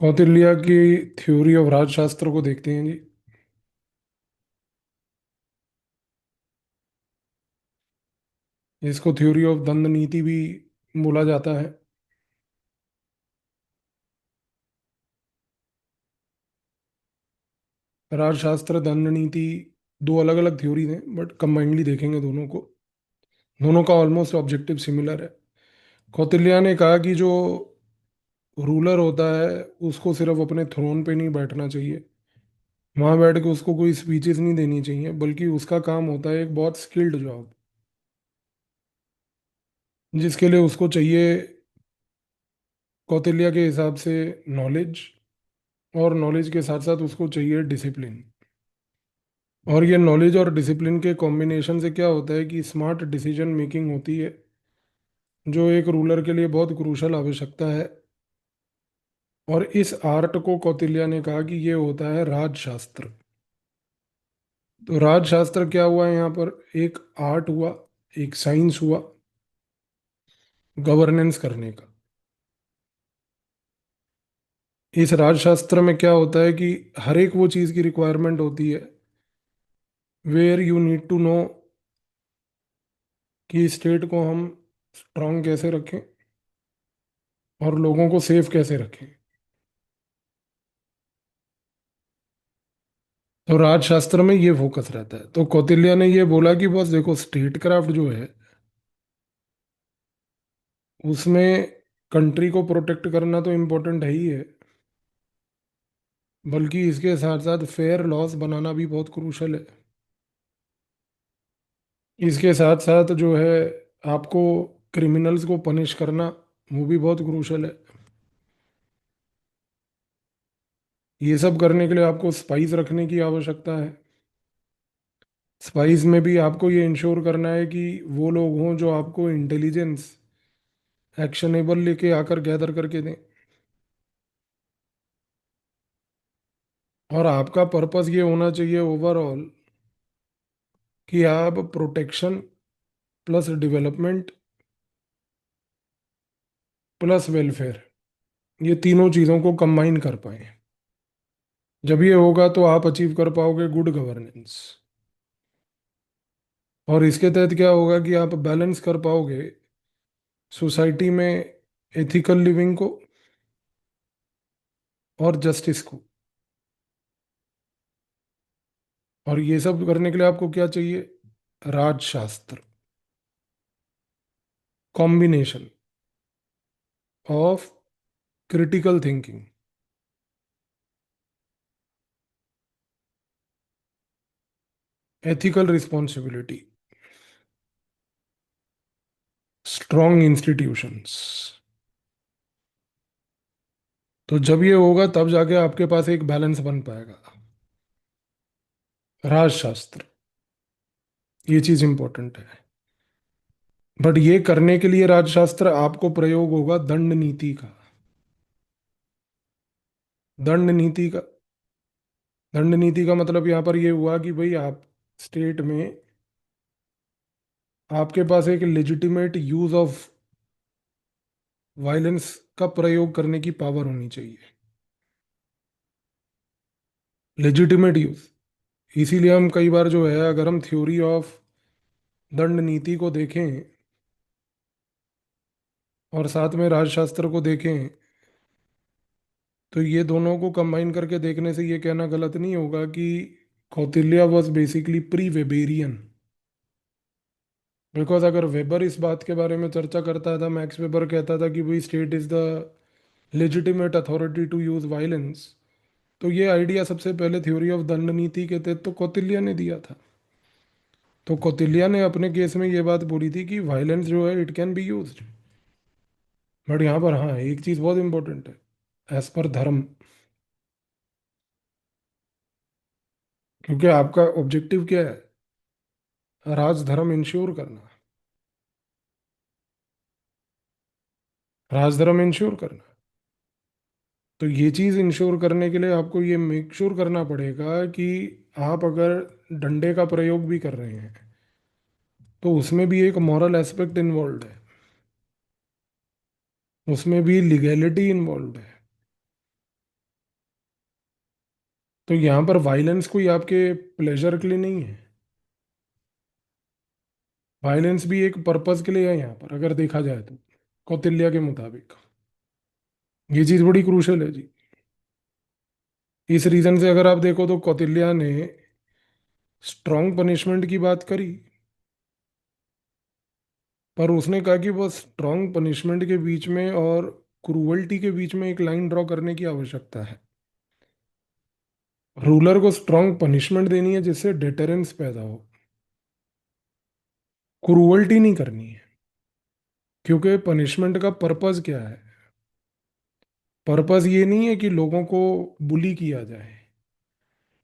कौटिल्य की theory of राजशास्त्र को देखते हैं जी। इसको थ्योरी ऑफ दंड नीति भी बोला जाता है। राजशास्त्र दंड नीति दो अलग अलग थ्योरीज हैं, बट कंबाइंडली देखेंगे दोनों को। दोनों का ऑलमोस्ट ऑब्जेक्टिव सिमिलर है। कौटिल्य ने कहा कि जो रूलर होता है उसको सिर्फ अपने थ्रोन पे नहीं बैठना चाहिए, वहां बैठ के उसको कोई स्पीचेस नहीं देनी चाहिए, बल्कि उसका काम होता है एक बहुत स्किल्ड जॉब, जिसके लिए उसको चाहिए कौटिल्य के हिसाब से नॉलेज, और नॉलेज के साथ साथ उसको चाहिए डिसिप्लिन। और ये नॉलेज और डिसिप्लिन के कॉम्बिनेशन से क्या होता है कि स्मार्ट डिसीजन मेकिंग होती है, जो एक रूलर के लिए बहुत क्रूशल आवश्यकता है। और इस आर्ट को कौटिल्य ने कहा कि ये होता है राजशास्त्र। तो राजशास्त्र क्या हुआ है यहाँ पर? एक आर्ट हुआ, एक साइंस हुआ गवर्नेंस करने का। इस राजशास्त्र में क्या होता है कि हर एक वो चीज़ की रिक्वायरमेंट होती है where you need to know कि स्टेट को हम स्ट्रांग कैसे रखें और लोगों को सेफ कैसे रखें। तो राजशास्त्र में ये फोकस रहता है। तो कौटिल्य ने ये बोला कि बस देखो, स्टेट क्राफ्ट जो है उसमें कंट्री को प्रोटेक्ट करना तो इम्पोर्टेंट है ही है, बल्कि इसके साथ साथ फेयर लॉस बनाना भी बहुत क्रूशल है। इसके साथ साथ जो है आपको क्रिमिनल्स को पनिश करना, वो भी बहुत क्रूशल है। ये सब करने के लिए आपको स्पाइस रखने की आवश्यकता है। स्पाइस में भी आपको ये इंश्योर करना है कि वो लोग हों जो आपको इंटेलिजेंस एक्शनेबल लेके आकर गैदर करके दें। और आपका पर्पस ये होना चाहिए ओवरऑल कि आप protection plus development plus welfare, ये तीनों चीज़ों को कंबाइन कर पाए। जब ये होगा तो आप अचीव कर पाओगे गुड गवर्नेंस। और इसके तहत क्या होगा कि आप बैलेंस कर पाओगे सोसाइटी में एथिकल लिविंग को और जस्टिस को। और ये सब करने के लिए आपको क्या चाहिए? राजशास्त्र, combination of critical thinking, ethical responsibility, strong institutions. तो जब ये होगा तब जाके आपके पास एक बैलेंस बन पाएगा। राजशास्त्र, ये चीज इंपॉर्टेंट है। बट ये करने के लिए राजशास्त्र आपको प्रयोग होगा दंड नीति का। दंड नीति का दंड नीति का मतलब यहाँ पर ये हुआ कि भाई आप स्टेट में आपके पास एक लेजिटिमेट यूज ऑफ वायलेंस का प्रयोग करने की पावर होनी चाहिए। Legitimate use. इसीलिए हम कई बार जो है, अगर हम थ्योरी ऑफ दंड नीति को देखें और साथ में राजशास्त्र को देखें, तो ये दोनों को कंबाइन करके देखने से ये कहना गलत नहीं होगा कि Kautilya was basically pre Weberian. Because अगर वेबर इस बात के बारे में चर्चा करता था, मैक्स वेबर कहता था कि भाई state is the legitimate authority to use violence, तो ये आइडिया सबसे पहले थ्योरी ऑफ दंड नीति के तहत तो कौटिल्य ने दिया था। तो कौटिल्य ने अपने केस में ये बात बोली थी कि वायलेंस जो है it can be used, but यहाँ पर हाँ, एक चीज बहुत इंपॉर्टेंट है, एज पर धर्म। क्योंकि आपका ऑब्जेक्टिव क्या है? राजधर्म इंश्योर करना। राजधर्म इंश्योर करना। तो ये चीज इंश्योर करने के लिए आपको ये मेक श्योर करना पड़ेगा कि आप अगर डंडे का प्रयोग भी कर रहे हैं तो उसमें भी एक मॉरल एस्पेक्ट इन्वॉल्व है, उसमें भी लीगैलिटी इन्वॉल्व है। तो यहाँ पर वायलेंस कोई आपके प्लेजर के लिए नहीं है। वायलेंस भी एक पर्पज के लिए है यहाँ पर, अगर देखा जाए तो, कौटिल्य के मुताबिक। ये चीज बड़ी क्रूशल है जी। इस रीजन से अगर आप देखो तो कौटिल्य ने स्ट्रॉन्ग पनिशमेंट की बात करी, पर उसने कहा कि वो स्ट्रॉन्ग पनिशमेंट के बीच में और क्रूअल्टी के बीच में एक लाइन ड्रॉ करने की आवश्यकता है। रूलर को स्ट्रॉन्ग पनिशमेंट देनी है जिससे डिटरेंस पैदा हो, क्रूअल्टी नहीं करनी है। क्योंकि पनिशमेंट का पर्पस क्या है? पर्पस ये नहीं है कि लोगों को बुली किया जाए,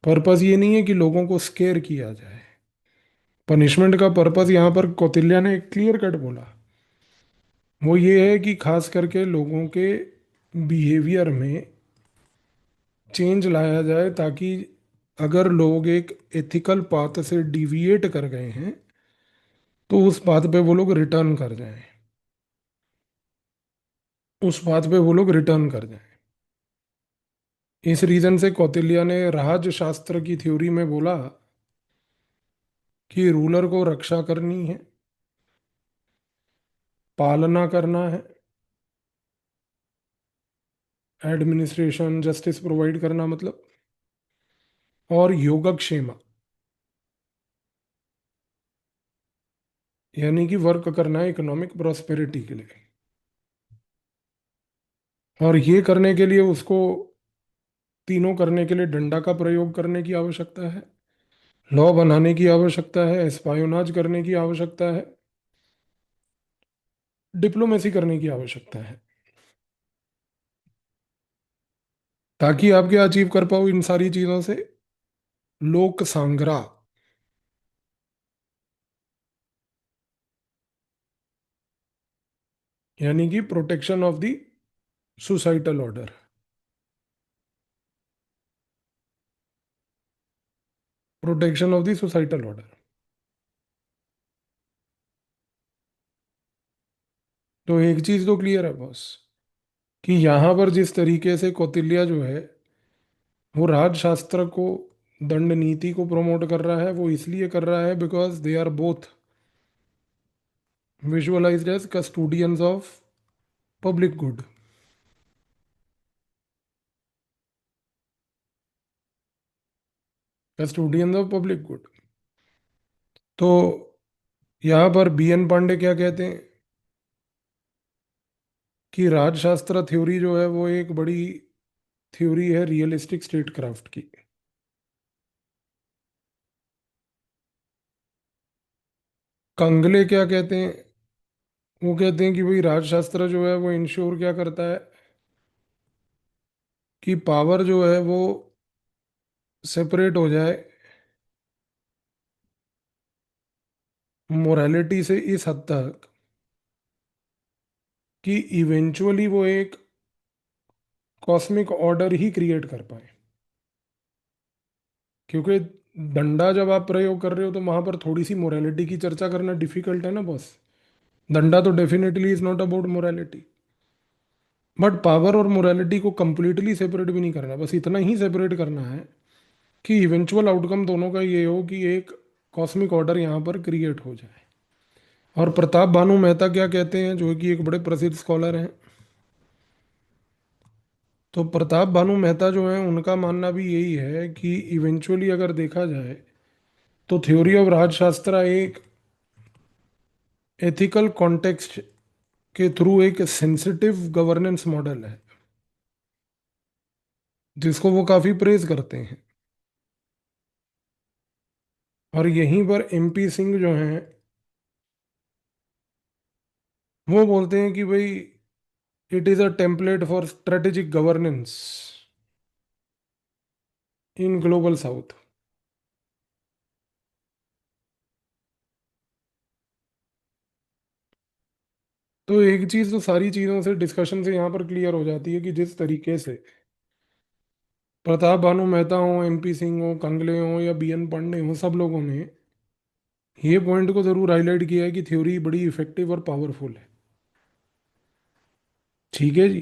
पर्पस ये नहीं है कि लोगों को स्केयर किया जाए। पनिशमेंट का पर्पस यहाँ पर कौटिल्य ने क्लियर कट बोला, वो ये है कि खास करके लोगों के बिहेवियर में चेंज लाया जाए, ताकि अगर लोग एक एथिकल पाथ से डिविएट कर गए हैं तो उस पाथ पे वो लोग रिटर्न कर जाएं, उस पाथ पे वो लोग रिटर्न कर जाएं। इस रीजन से कौटिल्य ने राजशास्त्र की थ्योरी में बोला कि रूलर को रक्षा करनी है, पालना करना है, एडमिनिस्ट्रेशन जस्टिस प्रोवाइड करना मतलब, और योगक्षेम, यानी कि वर्क करना है इकोनॉमिक प्रॉस्पेरिटी के लिए। और ये करने के लिए उसको, तीनों करने के लिए डंडा का प्रयोग करने की आवश्यकता है, लॉ बनाने की आवश्यकता है, एस्पायोनाज करने की आवश्यकता है, डिप्लोमेसी करने की आवश्यकता है, ताकि आप क्या अचीव कर पाओ इन सारी चीजों से? लोक सांग्रा, यानी कि protection of the societal order, protection of the societal order. तो एक चीज तो क्लियर है बॉस, कि यहां पर जिस तरीके से कौटिल्य जो है वो राजशास्त्र को, दंड नीति को प्रमोट कर रहा है, वो इसलिए कर रहा है because they are both visualised as custodians of public good, custodians of public good. तो यहाँ पर बी एन पांडे क्या कहते हैं कि राजशास्त्र थ्योरी जो है वो एक बड़ी थ्योरी है रियलिस्टिक स्टेट क्राफ्ट की। कंगले क्या कहते हैं? वो कहते हैं कि भाई राजशास्त्र जो है वो इंश्योर क्या करता है कि पावर जो है वो सेपरेट हो जाए मोरालिटी से इस हद तक कि इवेंचुअली वो एक कॉस्मिक ऑर्डर ही क्रिएट कर पाए। क्योंकि डंडा जब आप प्रयोग कर रहे हो तो वहां पर थोड़ी सी मोरालिटी की चर्चा करना डिफिकल्ट है ना बॉस। डंडा तो definitely is not about morality, but power और मोरालिटी को कंप्लीटली सेपरेट भी नहीं करना, बस इतना ही सेपरेट करना है कि इवेंचुअल आउटकम दोनों का ये हो कि एक कॉस्मिक ऑर्डर यहाँ पर क्रिएट हो जाए। और प्रताप भानु मेहता क्या कहते हैं, जो कि एक बड़े प्रसिद्ध स्कॉलर हैं, तो प्रताप भानु मेहता जो हैं उनका मानना भी यही है कि इवेंचुअली अगर देखा जाए तो थ्योरी ऑफ राजशास्त्र एक एथिकल कॉन्टेक्स्ट के थ्रू एक सेंसिटिव गवर्नेंस मॉडल है, जिसको वो काफी प्रेज करते हैं। और यहीं पर एमपी सिंह जो हैं वो बोलते हैं कि भाई it is a template for strategic governance in global south. तो एक चीज तो सारी चीजों से डिस्कशन से यहाँ पर क्लियर हो जाती है कि जिस तरीके से प्रताप भानु मेहता हो, एमपी सिंह हो, कंगले हो या बी एन पांडे हो, सब लोगों ने ये पॉइंट को जरूर हाईलाइट किया है कि थ्योरी बड़ी इफेक्टिव और पावरफुल है। ठीक है जी।